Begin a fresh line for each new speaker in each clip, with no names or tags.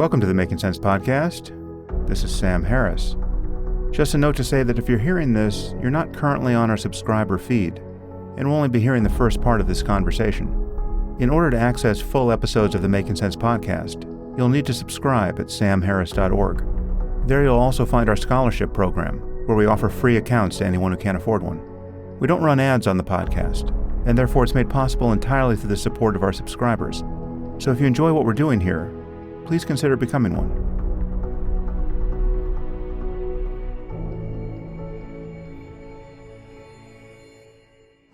Welcome to the Making Sense podcast. This is Sam Harris. Just a note to say that if you're hearing this, you're not currently on our subscriber feed, and will only be hearing the first part of this conversation. In order to access full episodes of the Making Sense podcast, you'll need to subscribe at samharris.org. There you'll also find our scholarship program, where we offer free accounts to anyone who can't afford one. We don't run ads on the podcast, and therefore it's made possible entirely through the support of our subscribers. So if you enjoy what we're doing here, please consider becoming one.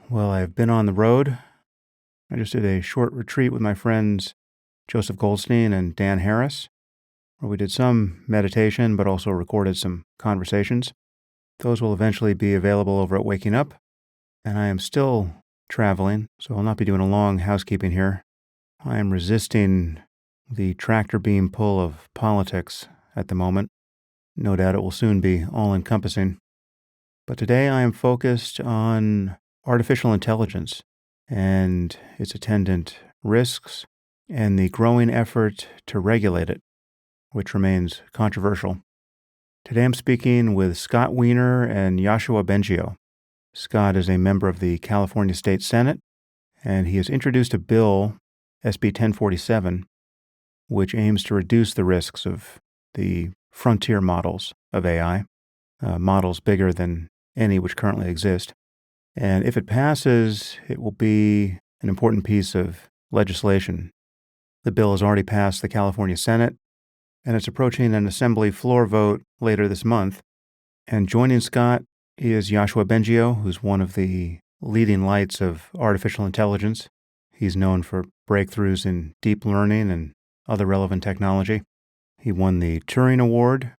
Well, I've been on the road. I just did a short retreat with my friends Joseph Goldstein and Dan Harris, where we did some meditation but also recorded some conversations. Those will eventually be available over at Waking Up, and I am still traveling, so I'll not be doing a long housekeeping here. I am resisting the tractor beam pull of politics at the moment. No doubt it will soon be all-encompassing. But today I am focused on artificial intelligence and its attendant risks and the growing effort to regulate it, which remains controversial. Today I'm speaking with Scott Wiener and Yoshua Bengio. Scott is a member of the California State Senate, and he has introduced a bill, SB 1047, which aims to reduce the risks of the frontier models of AI, models bigger than any which currently exist. And if it passes, it will be an important piece of legislation. The bill has already passed the California Senate, and it's approaching an Assembly floor vote later this month. And joining Scott is Yoshua Bengio, who's one of the leading lights of artificial intelligence. He's known for breakthroughs in deep learning and other relevant technology. He won the Turing Award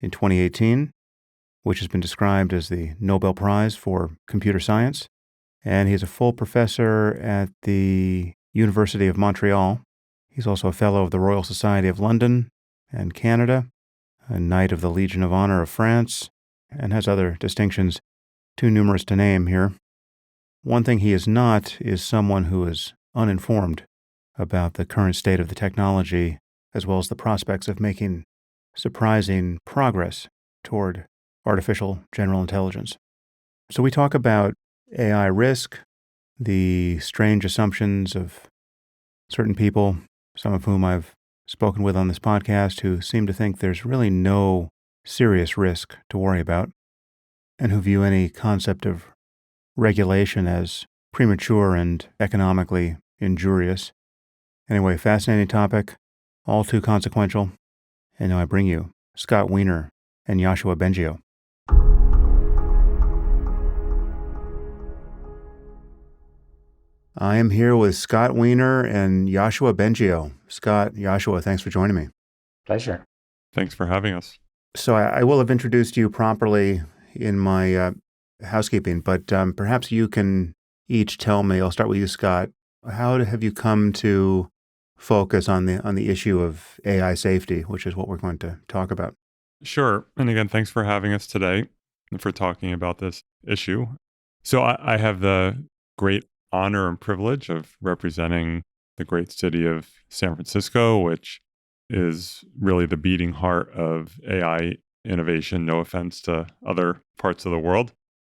in 2018, which has been described as the Nobel Prize for computer science. And he's a full professor at the Université de Montréal. He's also a fellow of the Royal Society of London and Canada, a Knight of the Legion of Honor of France, and has other distinctions too numerous to name here. One thing he is not is someone who is uninformed about the current state of the technology, as well as the prospects of making surprising progress toward artificial general intelligence. So we talk about AI risk, the strange assumptions of certain people, some of whom I've spoken with on this podcast, who seem to think there's really no serious risk to worry about, and who view any concept of regulation as premature and economically injurious. Anyway, fascinating topic, all too consequential. And now I bring you Scott Wiener and Yoshua Bengio. I am here with Scott Wiener and Yoshua Bengio. Scott, Yoshua, thanks for joining me.
Pleasure.
Thanks for having us.
So I will have introduced you properly in my housekeeping, but perhaps you can each tell me, I'll start with you, Scott, how have you come to focus on the issue of AI safety, which is what we're going to talk about?
Sure. And again, thanks for having us today and for talking about this issue. So I have the great honor and privilege of representing the great city of San Francisco, which is really the beating heart of AI innovation, no offense to other parts of the world.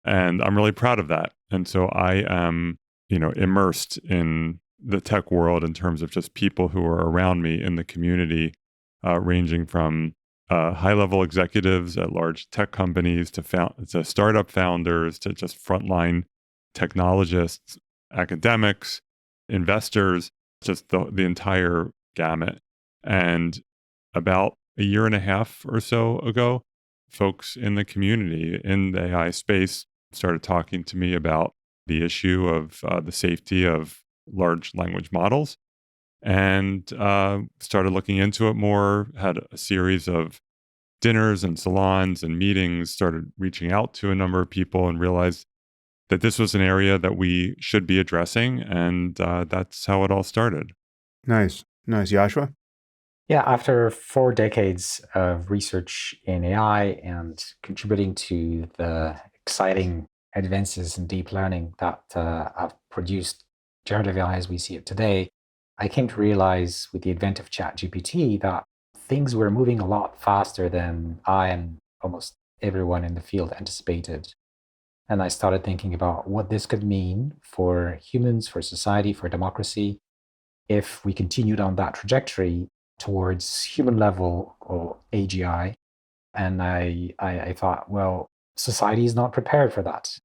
And I'm really proud of that. And so I am, immersed in the tech world in terms of just people who are around me in the community, ranging from high-level executives at large tech companies to startup founders to just frontline technologists, academics, investors, just the entire gamut. And about a year and a half or so ago, folks in the community in the AI space started talking to me about the issue of the safety of large language models, and started looking into it more, had a series of dinners and salons and meetings, started reaching out to a number of people and realized that this was an area that we should be addressing, and that's how it all started.
Nice. Yoshua?
Yeah, after 4 decades of research in AI and contributing to the exciting advances in deep learning that have produced generative AI as we see it today, I came to realize with the advent of ChatGPT that things were moving a lot faster than I and almost everyone in the field anticipated. And I started thinking about what this could mean for humans, for society, for democracy, if we continued on that trajectory towards human level or AGI. And I thought, well, society is not prepared for that.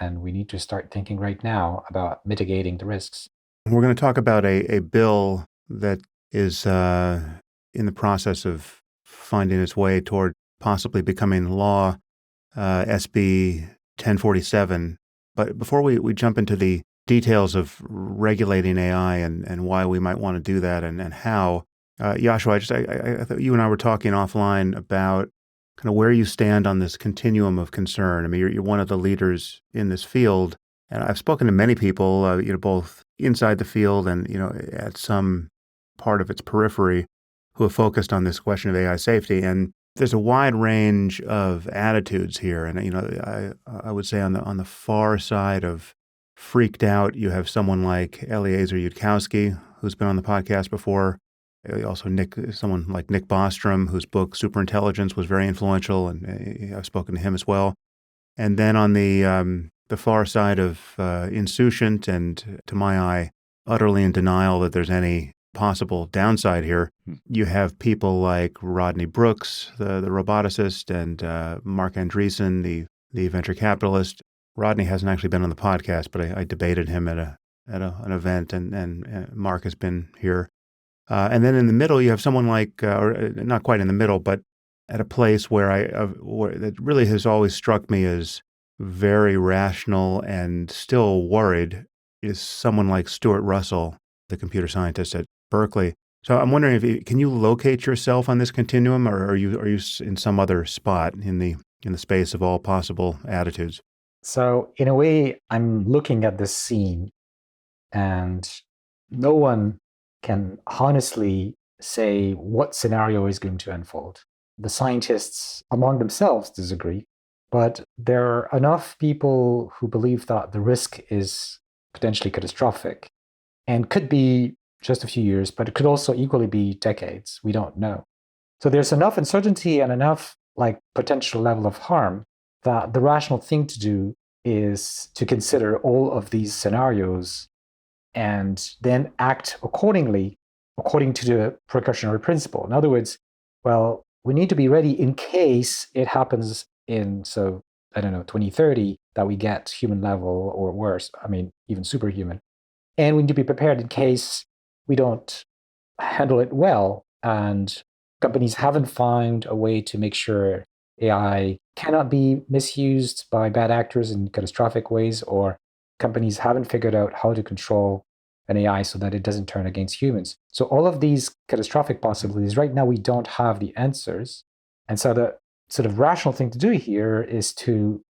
And we need to start thinking right now about mitigating the risks.
We're going to talk about a bill that is in the process of finding its way toward possibly becoming law, SB 1047. But before we jump into the details of regulating AI and why we might want to do that and how, Yoshua, I thought you and I were talking offline about kind of where you stand on this continuum of concern. I mean, you're one of the leaders in this field, and I've spoken to many people, both inside the field and at some part of its periphery, who have focused on this question of AI safety. And there's a wide range of attitudes here, and I would say on the far side of freaked out, you have someone like Eliezer Yudkowsky, who's been on the podcast before. Also, someone like Nick Bostrom, whose book Superintelligence was very influential, and I've spoken to him as well. And then on the far side of insouciant and, to my eye, utterly in denial that there's any possible downside here, you have people like Rodney Brooks, the roboticist, and Mark Andreessen, the venture capitalist. Rodney hasn't actually been on the podcast, but I debated him at an event, and Mark has been here. And then in the middle, you have someone like, or not quite in the middle, but at a place where that really has always struck me as very rational and still worried, is someone like Stuart Russell, the computer scientist at Berkeley. So I'm wondering can you locate yourself on this continuum, or are you in some other spot in the space of all possible attitudes?
So in a way, I'm looking at this scene, and no one can honestly say what scenario is going to unfold. The scientists among themselves disagree, but there are enough people who believe that the risk is potentially catastrophic and could be just a few years, but it could also equally be decades. We don't know. So there's enough uncertainty and enough potential level of harm that the rational thing to do is to consider all of these scenarios and then act accordingly, according to the precautionary principle. In other words, well, we need to be ready in case it happens in, 2030, that we get human level or worse, even superhuman. And we need to be prepared in case we don't handle it well, and companies haven't found a way to make sure AI cannot be misused by bad actors in catastrophic ways, or companies haven't figured out how to control an AI so that it doesn't turn against humans. So all of these catastrophic possibilities, right now we don't have the answers. And so the sort of rational thing to do here is to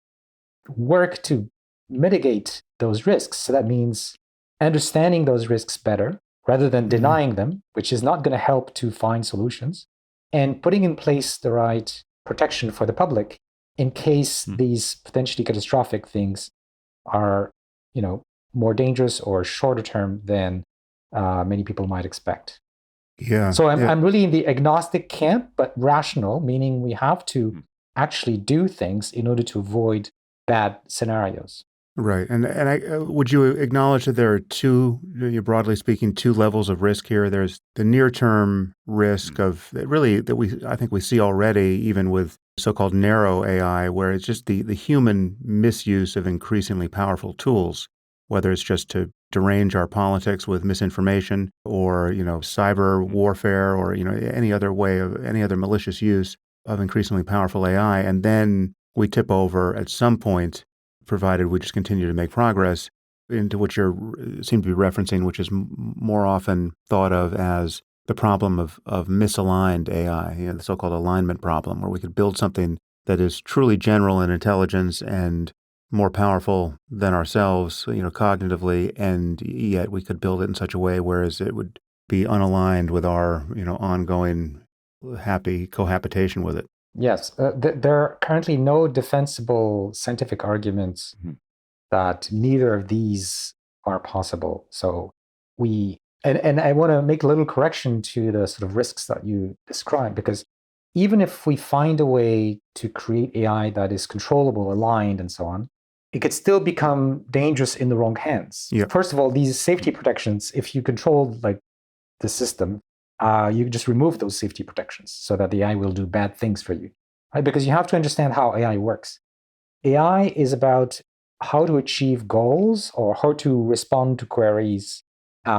work to mitigate those risks. So that means understanding those risks better rather than denying them, which is not going to help to find solutions, and putting in place the right protection for the public in case these potentially catastrophic things are, more dangerous or shorter term than many people might expect.
Yeah.
So I'm really in the agnostic camp, but rational, meaning we have to actually do things in order to avoid bad scenarios.
Right. And would you acknowledge that there are broadly speaking, two levels of risk here? There's the near-term risk of I think we see already, even with so-called narrow AI, where it's just the human misuse of increasingly powerful tools, whether it's just to derange our politics with misinformation or, cyber warfare or, any other malicious use of increasingly powerful AI. And then we tip over at some point, provided we just continue to make progress, into what you seem to be referencing, which is more often thought of as the problem of misaligned AI, the so-called alignment problem, where we could build something that is truly general in intelligence and more powerful than ourselves, cognitively, and yet we could build it in such a way whereas it would be unaligned with our, ongoing happy cohabitation with it.
Yes, there are currently no defensible scientific arguments that neither of these are possible. So we And I want to make a little correction to the sort of risks that you described, because even if we find a way to create AI that is controllable, aligned, and so on, it could still become dangerous in the wrong hands.
Yeah.
First of all, these safety protections, if you control like the system, you just remove those safety protections so that the AI will do bad things for you, right? Because you have to understand how AI works. AI is about how to achieve goals or how to respond to queries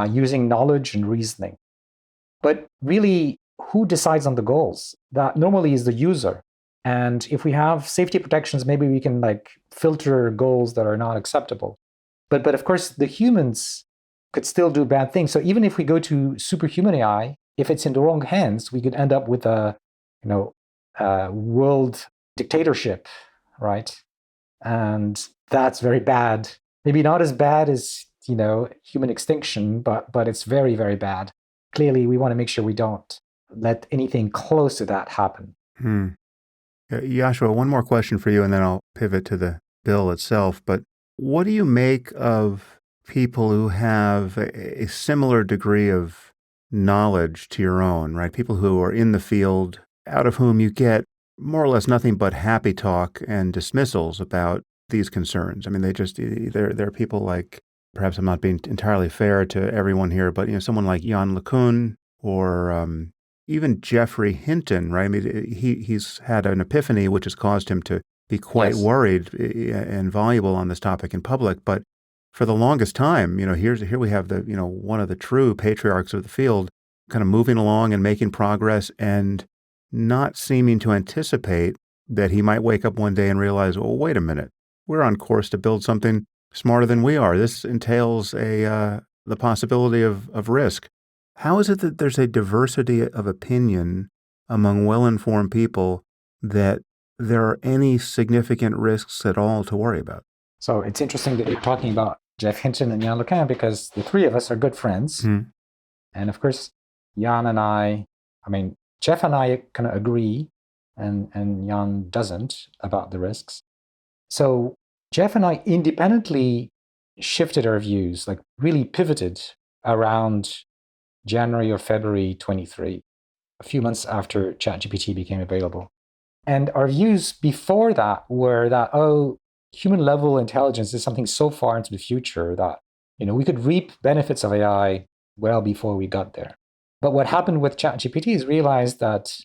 using knowledge and reasoning. But really, who decides on the goals? That normally is the user. And if we have safety protections, maybe we can like filter goals that are not acceptable. But of course, the humans could still do bad things. So even if we go to superhuman AI, if it's in the wrong hands, we could end up with a world dictatorship, right? And that's very bad. Maybe not as bad as human extinction, but it's very, very bad. Clearly, we want to make sure we don't let anything close to that happen.
Yoshua, one more question for you, and then I'll pivot to the bill itself. But what do you make of people who have a similar degree of knowledge to your own, right? People who are in the field, out of whom you get more or less nothing but happy talk and dismissals about these concerns. I mean, they're people like, perhaps I'm not being entirely fair to everyone here, but someone like Yann LeCun or even Geoffrey Hinton, right? I mean, he's had an epiphany which has caused him to be quite worried and voluble on this topic in public. But for the longest time, here we have one of the true patriarchs of the field kind of moving along and making progress and not seeming to anticipate that he might wake up one day and realize, well, wait a minute, we're on course to build something smarter than we are. This entails the possibility of risk. How is it that there's a diversity of opinion among well-informed people that there are any significant risks at all to worry about?
So it's interesting that you're talking about Geoff Hinton and Yann LeCun, because the three of us are good friends.
Mm-hmm.
And of course, Yann and I mean, Geoff and I kind of agree, and Yann doesn't, about the risks. So Geoff and I independently shifted our views, like really pivoted around January or February 23, a few months after ChatGPT became available. And our views before that were that, human level intelligence is something so far into the future that, we could reap benefits of AI well before we got there. But what happened with ChatGPT is realized that,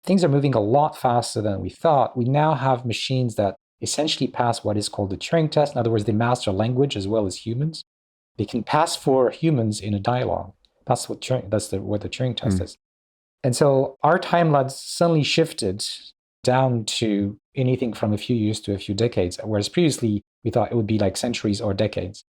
things are moving a lot faster than we thought. We now have machines that essentially pass what is called the Turing test. In other words, they master language as well as humans. They can pass for humans in a dialogue. That's what the Turing test is. And so our timelines suddenly shifted down to anything from a few years to a few decades, whereas previously we thought it would be like centuries or decades.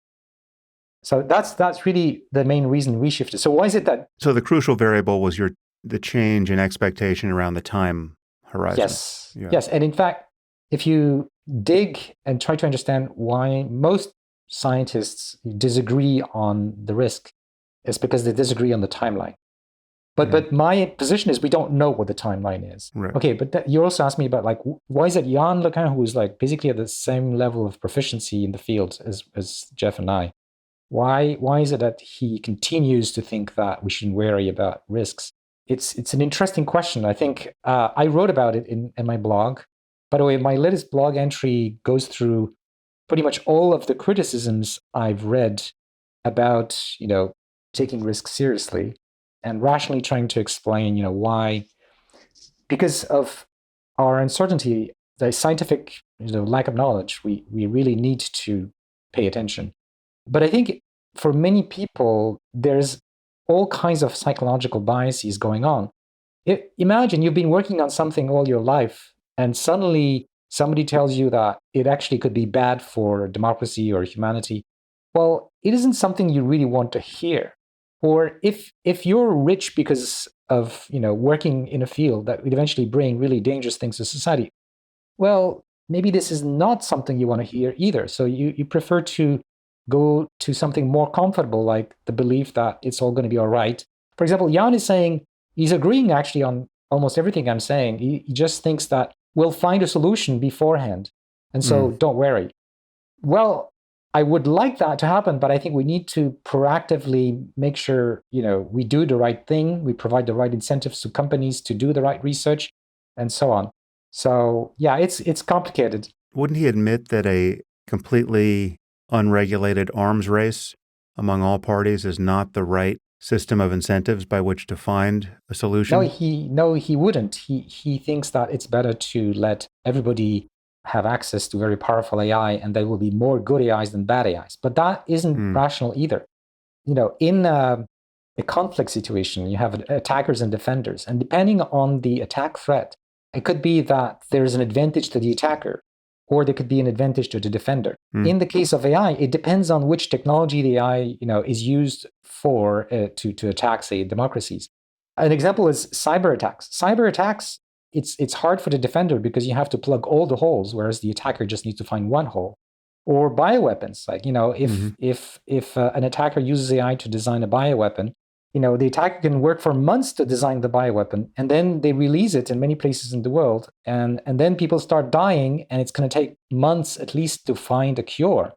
So that's really the main reason we shifted. So why is it that...
So the crucial variable was the change in expectation around the time horizon.
Yes. Yeah. Yes. And in fact, if you dig and try to understand why most scientists disagree on the risk, it's because they disagree on the timeline. But my position is we don't know what the timeline is.
Right.
Okay, but you also asked me about why is it Yann LeCun, who's basically at the same level of proficiency in the field as Geoff and I, why is it that he continues to think that we shouldn't worry about risks? It's an interesting question. I think I wrote about it in my blog. By the way, my latest blog entry goes through pretty much all of the criticisms I've read about taking risks seriously, and rationally trying to explain, why, because of our uncertainty, the scientific, lack of knowledge, we really need to pay attention. But I think for many people, there's all kinds of psychological biases going on. Imagine you've been working on something all your life, and suddenly somebody tells you that it actually could be bad for democracy or humanity. Well, it isn't something you really want to hear. Or if you're rich because of working in a field that would eventually bring really dangerous things to society, well, maybe this is not something you want to hear either. So you prefer to go to something more comfortable, like the belief that it's all going to be all right. For example, Yann is saying he's agreeing actually on almost everything I'm saying. He just thinks that we'll find a solution beforehand, and so don't worry. Well, I would like that to happen, but I think we need to proactively make sure, we do the right thing, we provide the right incentives to companies to do the right research, and so on. So yeah, it's complicated.
Wouldn't he admit that a completely unregulated arms race among all parties is not the right system of incentives by which to find a solution?
No, he wouldn't. He thinks that it's better to let everybody have access to very powerful AI, and there will be more good AIs than bad AIs. But that isn't rational either. In a conflict situation, you have attackers and defenders, and depending on the attack threat, it could be that there's an advantage to the attacker, or there could be an advantage to the defender. In the case of AI, it depends on which technology the AI is used for to attack, say, democracies. An example is cyber attacks. Cyber attacks, it's hard for the defender because you have to plug all the holes, whereas the attacker just needs to find one hole. Or bioweapons, like if an attacker uses AI to design a bioweapon, the attacker can work for months to design the bioweapon, and then they release it in many places in the world, and then people start dying, and it's going to take months at least to find a cure,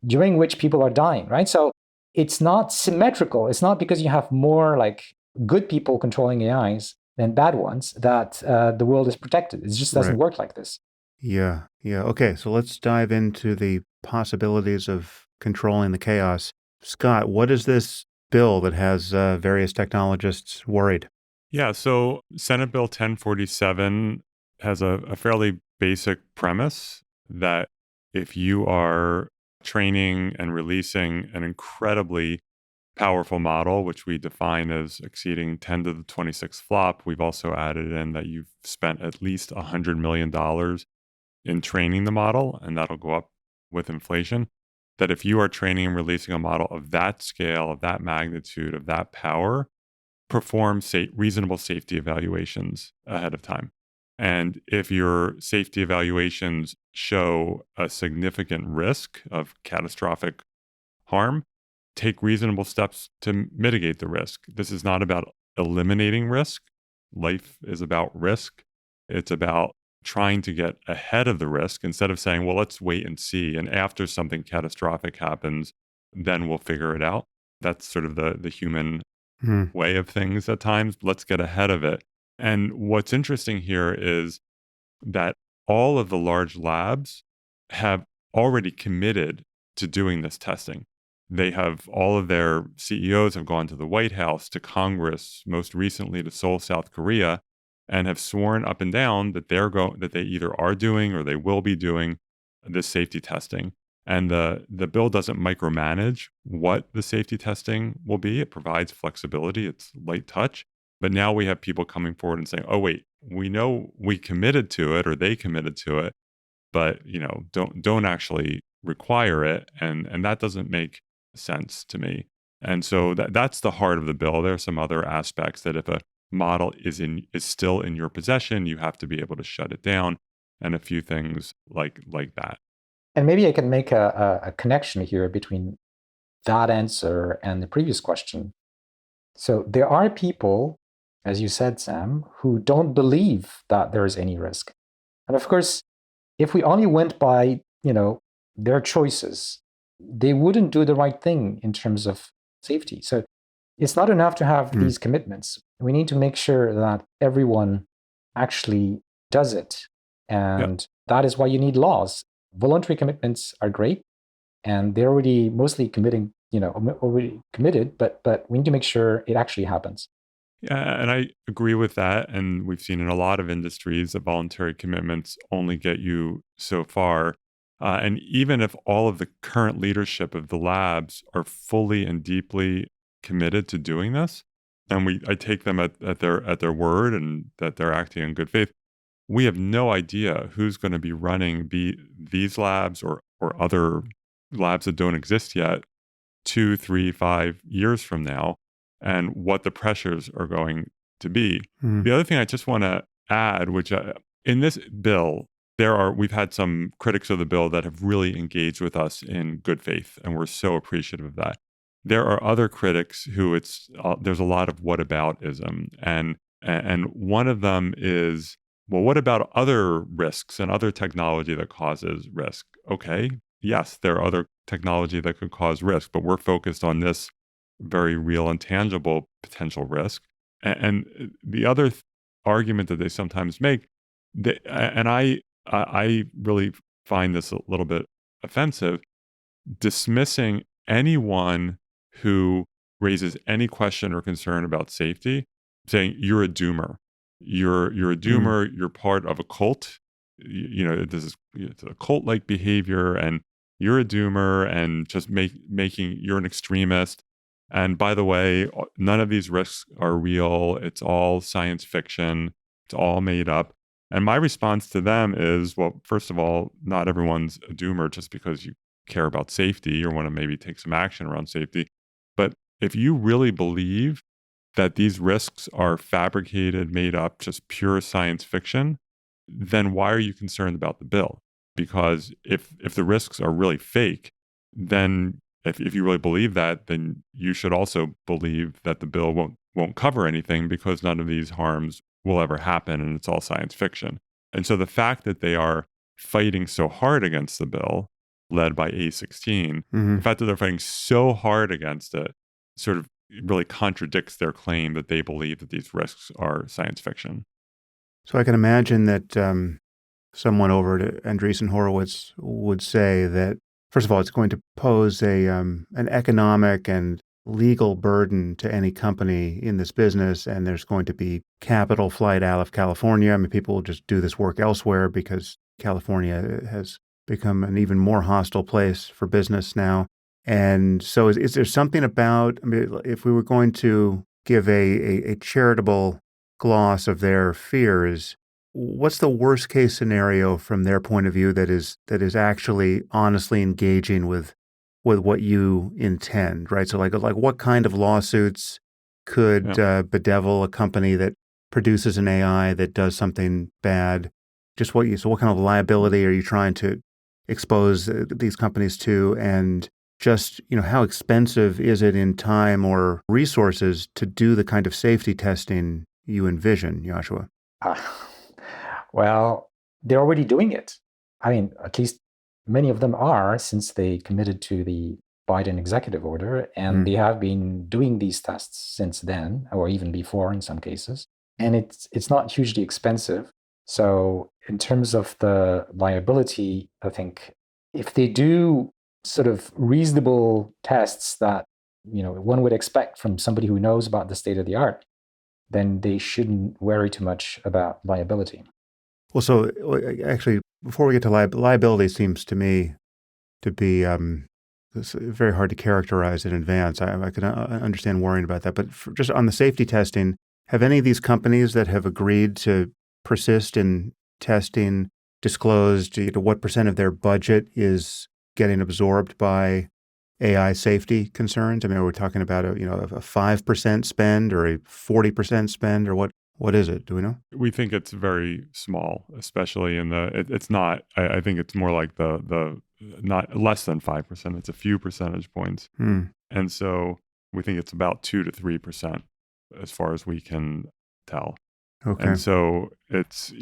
during which people are dying, right? So it's not symmetrical. It's not because you have more like good people controlling AIs than bad ones that the world is protected. It just doesn't work like this.
Yeah. Okay, so let's dive into the possibilities of controlling the chaos. Scott, what is this bill that has various technologists worried?
Yeah, so Senate Bill 1047 has a fairly basic premise that if you are training and releasing an incredibly powerful model, which we define as exceeding 10 to the 26th flop, we've also added in that you've spent at least $100 million in training the model, and that'll go up with inflation, that if you are training and releasing a model of that scale, of that magnitude, of that power, perform reasonable safety evaluations ahead of time. And if your safety evaluations show a significant risk of catastrophic harm, take reasonable steps to mitigate the risk. This is not about eliminating risk. Life is about risk. It's about trying to get ahead of the risk instead of saying, well, let's wait and see. And after something catastrophic happens, then we'll figure it out. That's sort of the human way of things at times. Let's get ahead of it. And what's interesting here is that all of the large labs have already committed to doing this testing. They have, all of their CEOs have gone to the White House, to Congress, most recently to Seoul, South Korea, and have sworn up and down that that they either are doing or they will be doing this safety testing. And the bill doesn't micromanage what the safety testing will be. It provides flexibility. It's light touch. But now we have people coming forward and saying, oh, wait, we know we committed to it or they committed to it, but don't actually require it. And that doesn't make sense to me. And so that's the heart of the bill. There are some other aspects that if a model is still in your possession, you have to be able to shut it down, and a few things like that.
And maybe I can make a connection here between that answer and the previous question. So there are people, as you said, Sam, who don't believe that there is any risk. And of course, if we only went by, their choices, they wouldn't do the right thing in terms of safety. So it's not enough to have these commitments. We need to make sure that everyone actually does it. And that is why you need laws. Voluntary commitments are great, and they're already mostly already committed, but we need to make sure it actually happens.
Yeah, and I agree with that. And we've seen in a lot of industries that voluntary commitments only get you so far. And even if all of the current leadership of the labs are fully and deeply committed to doing this, and I take them at their word and that they're acting in good faith, we have no idea who's going to be running these labs or other labs that don't exist yet 2, 3, 5 years from now, and what the pressures are going to be. The other thing I just want to add, which in this bill, we've had some critics of the bill that have really engaged with us in good faith, and we're so appreciative of that. There are other critics who there's a lot of whataboutism, and one of them is, well, what about other risks and other technology that causes risk? Okay, yes, there are other technology that could cause risk, but we're focused on this very real and tangible potential risk. And the other argument that they sometimes make, and I really find this a little bit offensive, dismissing anyone who raises any question or concern about safety, saying you're a doomer. You're a doomer. You're part of a cult. This is it's a cult-like behavior, and you're a doomer, and just making you're an extremist. And by the way, none of these risks are real. It's all science fiction. It's all made up. And my response to them is, well, first of all, not everyone's a doomer just because you care about safety or want to maybe take some action around safety. But if you really believe that these risks are fabricated, made up, just pure science fiction, then why are you concerned about the bill? Because if the risks are really fake, then if you really believe that, then you should also believe that the bill won't cover anything because none of these harms will ever happen and it's all science fiction. And so the fact that they are fighting so hard against the bill, led by A16, the fact that they're fighting so hard against it sort of really contradicts their claim that they believe that these risks are science fiction.
So I can imagine that someone over at Andreessen Horowitz would say that, first of all, it's going to pose an economic and legal burden to any company in this business, and there's going to be capital flight out of California. I mean, people will just do this work elsewhere because California has become an even more hostile place for business now. And so is there something about, I mean, if we were going to give a charitable gloss of their fears, what's the worst case scenario from their point of view that is actually honestly engaging with what you intend, right? So like what kind of lawsuits could bedevil a company that produces an AI that does something bad? Just what kind of liability are you trying to expose these companies to? And just, how expensive is it in time or resources to do the kind of safety testing you envision, Yoshua?
Well, they're already doing it. I mean, at least many of them are, since they committed to the Biden executive order, and they have been doing these tests since then, or even before in some cases. And it's not hugely expensive. So in terms of the liability, I think if they do sort of reasonable tests that one would expect from somebody who knows about the state of the art, then they shouldn't worry too much about liability.
Well, so actually, before we get to liability, seems to me to be it's very hard to characterize in advance. I can understand worrying about that. But just on the safety testing, have any of these companies that have agreed to persist in testing disclosed what percent of their budget is getting absorbed by AI safety concerns? I mean, are we talking about a 5% spend or a 40% spend, or what is it? Do we know?
We think it's very small, especially in it's not, I think it's more like the not less than 5%. It's a few percentage points. And so we think it's about 2 to 3% as far as we can tell.
Okay.
And so it's,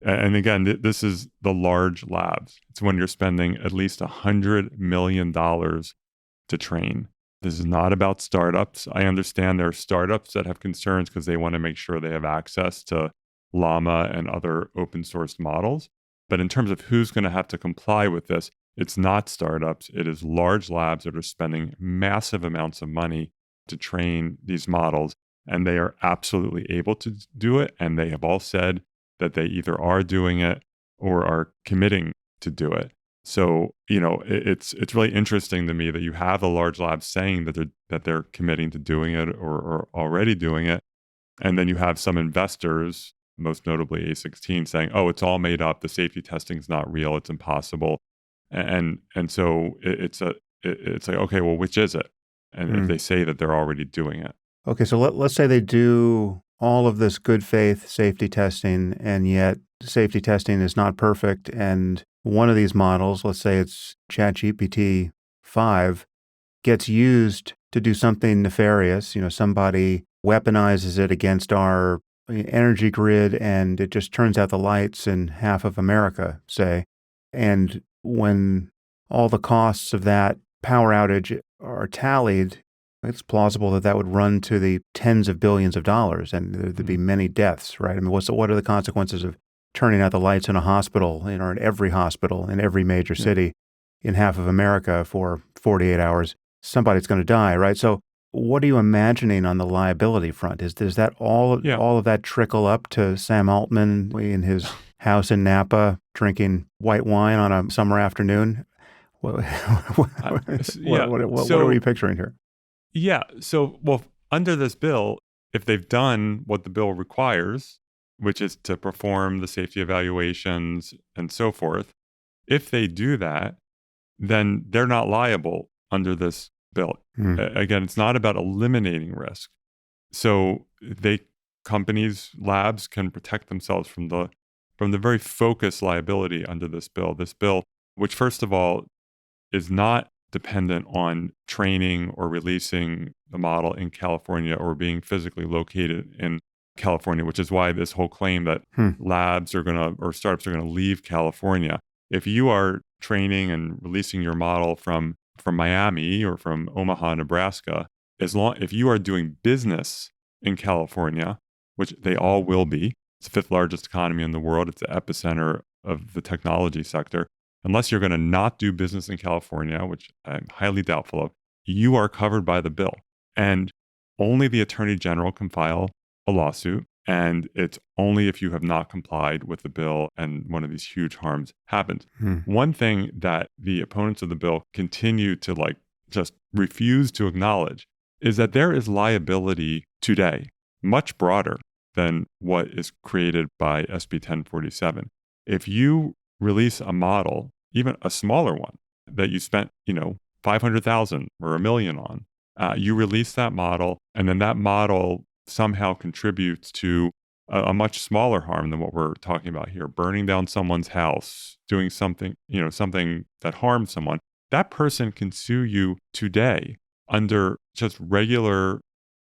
and again, this is the large labs. It's when you're spending at least $100 million to train. This is not about startups. I understand there are startups that have concerns because they want to make sure they have access to Llama and other open source models. But in terms of who's going to have to comply with this, it's not startups. It is large labs that are spending massive amounts of money to train these models. And they are absolutely able to do it. And they have all said that they either are doing it or are committing to do it. So, it's really interesting to me that you have a large lab saying that they're committing to doing it or already doing it. And then you have some investors, most notably A16, saying, oh, it's all made up. The safety testing is not real. It's impossible. And so it's like, okay, well, which is it? And if they say that they're already doing it.
Okay, so let's say they do all of this good faith safety testing, and yet safety testing is not perfect. And one of these models, let's say it's ChatGPT 5, gets used to do something nefarious. Somebody weaponizes it against our energy grid, and it just turns out the lights in half of America, say. And when all the costs of that power outage are tallied, it's plausible that that would run to the tens of billions of dollars, and there'd be many deaths, right? I mean, what are the consequences of turning out the lights in a hospital, or in every hospital in every major city in half of America for 48 hours? Somebody's going to die, right? So what are you imagining on the liability front? Is that all of that trickle up to Sam Altman in his house in Napa drinking white wine on a summer afternoon? What are we picturing here?
Yeah. So, under this bill, if they've done what the bill requires, which is to perform the safety evaluations and so forth, if they do that, then they're not liable under this bill. Again, it's not about eliminating risk. So companies, labs can protect themselves from the very focused liability under this bill. This bill, which first of all is not dependent on training or releasing the model in California or being physically located in California, which is why this whole claim that labs are or startups are going to leave California. If you are training and releasing your model from Miami or from Omaha, Nebraska, if you are doing business in California, which they all will be, it's the fifth largest economy in the world, it's the epicenter of the technology sector. Unless you're going to not do business in California, which I'm highly doubtful of, you are covered by the bill. And only the Attorney General can file a lawsuit. And it's only if you have not complied with the bill and one of these huge harms happens. One thing that the opponents of the bill continue to just refuse to acknowledge is that there is liability today, much broader than what is created by SB 1047. If you release a model, even a smaller one that you spent, $500,000 or $1 million on, you release that model, and then that model somehow contributes to a much smaller harm than what we're talking about here, burning down someone's house, doing something, something that harms someone, that person can sue you today under just regular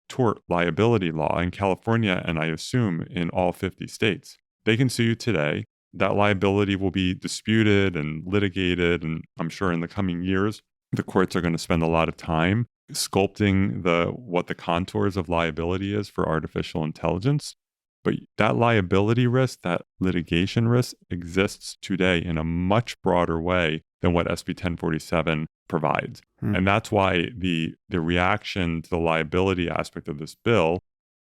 tort liability law in California, and I assume in all 50 states. They can sue you today. That liability will be disputed and litigated, and I'm sure in the coming years, the courts are going to spend a lot of time sculpting what the contours of liability is for artificial intelligence. But that liability risk, that litigation risk exists today in a much broader way than what SB 1047 provides. And that's why the reaction to the liability aspect of this bill,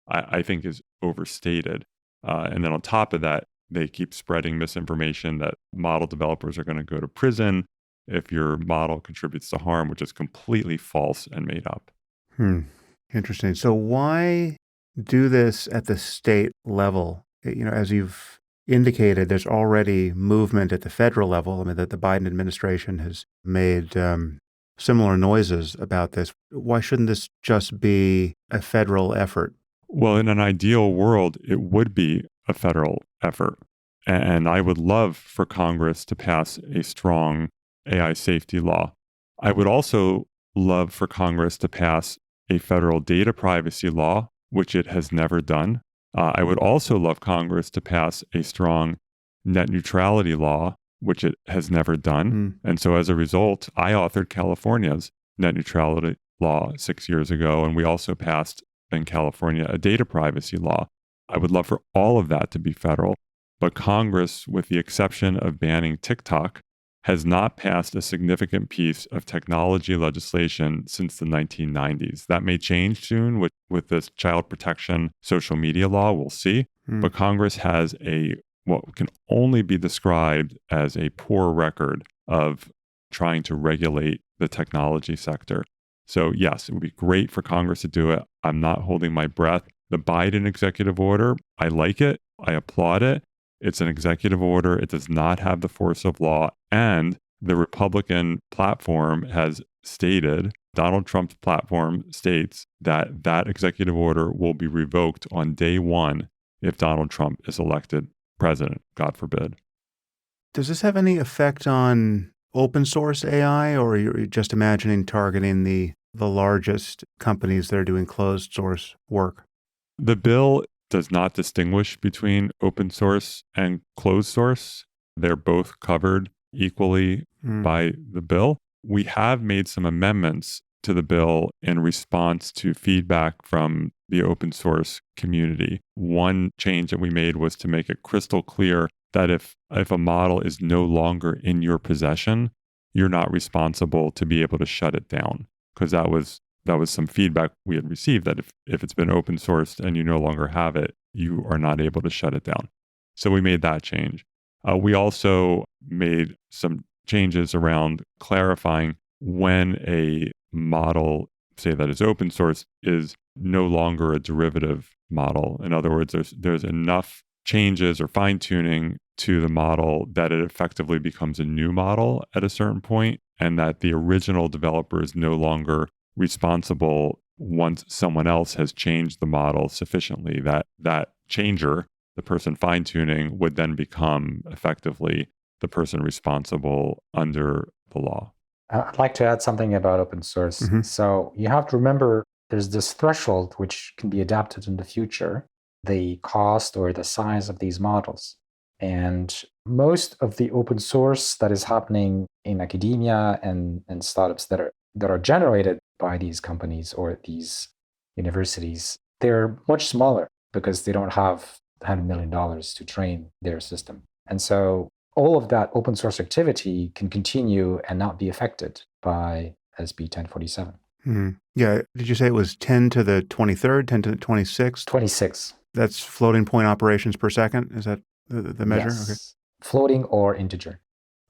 I think, is overstated. And then on top of that, they keep spreading misinformation that model developers are going to go to prison if your model contributes to harm, which is completely false and made up.
Interesting. So why do this at the state level? As you've indicated, there's already movement at the federal level. I mean, that the Biden administration has made similar noises about this. Why shouldn't this just be a federal effort?
Well, in an ideal world, it would be a federal effort. And I would love for Congress to pass a strong AI safety law. I would also love for Congress to pass a federal data privacy law, which it has never done. I would also love Congress to pass a strong net neutrality law, which it has never done. And so as a result, I authored California's net neutrality law 6 years ago, and we also passed in California a data privacy law. I would love for all of that to be federal, but Congress, with the exception of banning TikTok, has not passed a significant piece of technology legislation since the 1990s. That may change soon with this child protection social media law, we'll see. But Congress has what can only be described as a poor record of trying to regulate the technology sector. So yes, it would be great for Congress to do it. I'm not holding my breath. The Biden executive order, I like it. I applaud it. It's an executive order. It does not have the force of law. And the Republican platform has stated, Donald Trump's platform states that that executive order will be revoked on day one if Donald Trump is elected president, God forbid.
Does this have any effect on open source AI, or are you just imagining targeting the largest companies that are doing closed source work?
The bill does not distinguish between open source and closed source. They're both covered equally by the bill. We have made some amendments to the bill in response to feedback from the open source community. One change that we made was to make it crystal clear that if a model is no longer in your possession, you're not responsible to be able to shut it down. Because that was some feedback we had received, that if it's been open sourced and you no longer have it, you are not able to shut it down. So we made that change. We also made some changes around clarifying when a model, say that is open source, is no longer a derivative model. In other words, there's enough changes or fine tuning to the model that it effectively becomes a new model at a certain point, and that the original developer is no longer responsible once someone else has changed the model sufficiently. That changer, the person fine tuning, would then become effectively the person responsible under the law.
I'd like to add something about open source.
Mm-hmm.
So you have to remember there's this threshold which can be adapted in the future, the cost or the size of these models. And most of the open source that is happening in academia and startups that are generated by these companies or these universities, they're much smaller because they don't have $100 million to train their system. And so all of that open source activity can continue and not be affected by SB 1047.
Mm-hmm. Yeah. Did you say it was 10 to the 23rd, 10 to the 26th?
26.
That's floating point operations per second? Is that the measure?
Yes.
Okay.
Floating or integer.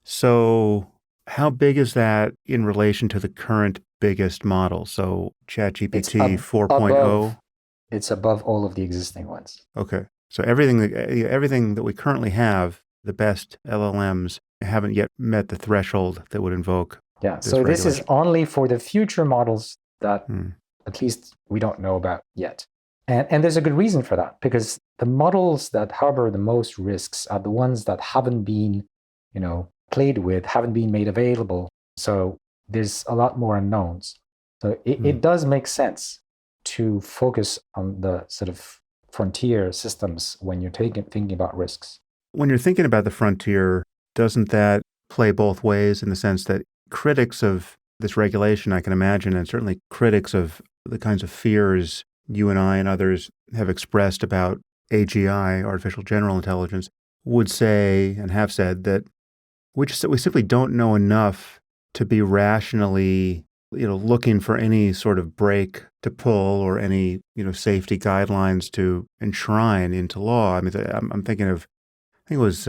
So how big is that in relation to the current biggest model? So ChatGPT 4.0?
It's above all of the existing ones.
Okay. So everything that we currently have, the best LLMs haven't yet met the threshold that would invoke.
Yeah. So this is only for the future models that at least we don't know about yet. And there's a good reason for that, because the models that harbor the most risks are the ones that haven't been, played with, haven't been made available. So there's a lot more unknowns. So it does make sense to focus on the sort of frontier systems when you're thinking about risks.
When you're thinking about the frontier, doesn't that play both ways in the sense that critics of this regulation, I can imagine, and certainly critics of the kinds of fears you and I and others have expressed about AGI, artificial general intelligence, would say and have said that we simply don't know enough to be rationally, looking for any sort of break to pull or any, safety guidelines to enshrine into law. I mean, I'm thinking of, I think it was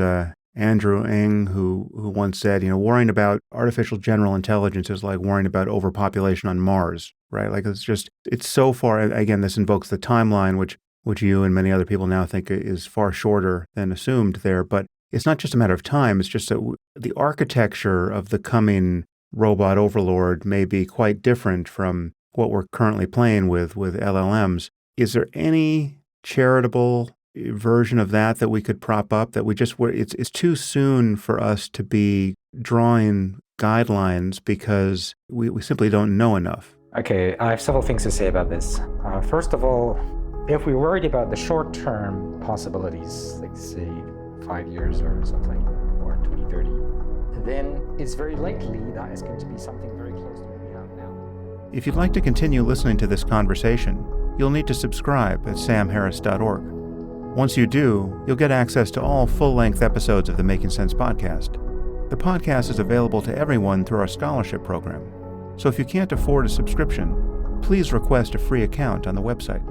Andrew Ng who once said, worrying about artificial general intelligence is like worrying about overpopulation on Mars, right? Like it's so far, again, this invokes the timeline, which you and many other people now think is far shorter than assumed there. But it's not just a matter of time. It's just that the architecture of the coming robot overlord may be quite different from what we're currently playing with LLMs. Is there any charitable version of that we could prop up, that it's too soon for us to be drawing guidelines because we simply don't know enough?
Okay, I have several things to say about this. First of all, if we're worried about the short-term possibilities, like say 5 years or something, or 2030, then it's very likely that it's going to be something very close to what we have now.
If you'd like to continue listening to this conversation, you'll need to subscribe at samharris.org. Once you do, you'll get access to all full-length episodes of the Making Sense podcast. The podcast is available to everyone through our scholarship program. So if you can't afford a subscription, please request a free account on the website.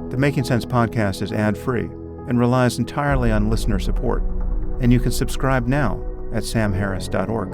The Making Sense podcast is ad-free and relies entirely on listener support, and you can subscribe now at samharris.org.